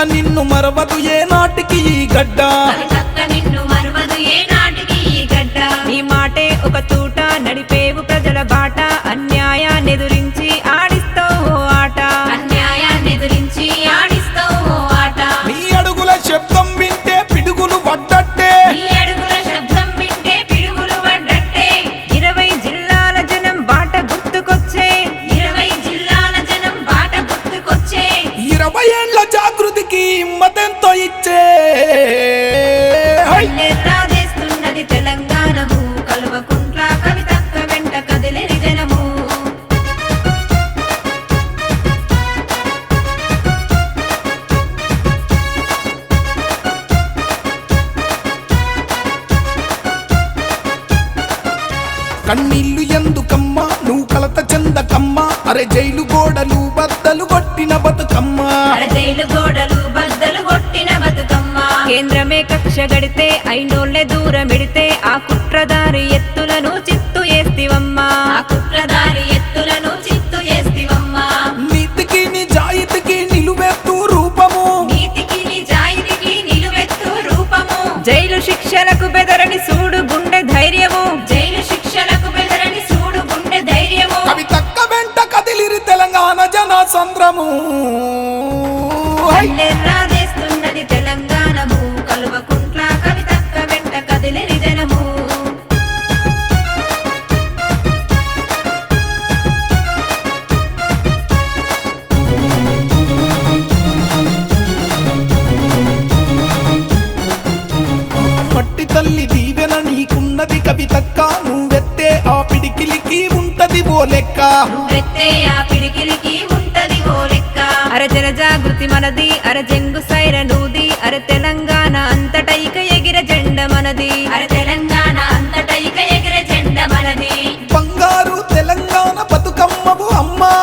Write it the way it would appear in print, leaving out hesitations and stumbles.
నిన్ను మరవదు ఏ నాటికి ఈ గడ్డ కవితక్క నిన్ను మరవదు ఏ నాటికి ఈ గడ్డ. నీ మాటే ఒక తూట నడిపేవు ప్రజల బాట అన్యాయాన్నెదురించి ఆడిస్తావు ఓ ఆట. అన్యాయాన్ని ఎదిరించి ఆడిస్తావు ఓ ఆట. నీ అడుగుల శబ్దం వింటే పిడుగులు పడ్డట్టే నీ అడుగుల శబ్దం వింటే పిడుగులు పడ్డట్టే. 20 జిల్లాల జనం బాట గుర్తుకొచ్చే 20 జిల్లాల జనం బాట గుర్తుకొచ్చే. 20 ఏళ్ల జాగృతికి హిమ్మతెంతో ఇచ్చే రాజేస్తున్నది తెలంగాణము కల్వకుంట్ల కవితక్క వెంట కదిలేని జనము. కన్నీళ్లు ఎందుకమ్మా నువ్వు కలత చెందకమ్మా అరే జైలు గోడలు బద్దలు కొట్టిన బతుకమ్మా అర జైలు గోడలు బద్దలు కొట్టిన బతుకమ్మ. కేంద్రమే కక్ష గడితే అయినోళ్ళే దూరమిడితే ఆ కుట్రదారి ఎత్తులను చిత్తు ఏస్తివమ్మా. ఆ కుట్రదారి ఎత్తులను చిత్తు చేస్తివమ్మా. నీతికి నిజాయితీకి నిలువెత్తు రూపము నీతికి నిజాయితీకి నిలువెత్తు రూపము. జైలు శిక్షలకు బెదరని సూడు గుండె ధైర్యము. జైలు శిక్షలకు బెదరని సూడు గుండె ధైర్యము. కవితక్క వెంట కదిలిరి తెలంగాణ జన సంద్రము రాజేస్తున్నది తెలంగాణము కల్వకుంట్ల కవితక్క వెంట కదిలేని జనము. మట్టి తల్లి దీవెన నీకున్నది కవితక్క నువ్వెత్తే ఆ పిడికిలికి ఉంటది ఓ లెక్క నువ్వెత్తే ఆ పిడికిలికి ఉంటది ఓ లెక్క. అర జన జాగృతి మనది అర జంగు సైర నూది అర తెలంగాణ అంతట ఇక ఎగిర జెండ మనది. అర తెలంగాణ అంతట ఇక ఎగిరే జెండ మనది. బంగారు తెలంగాణ బతుకమ్మవు అమ్మా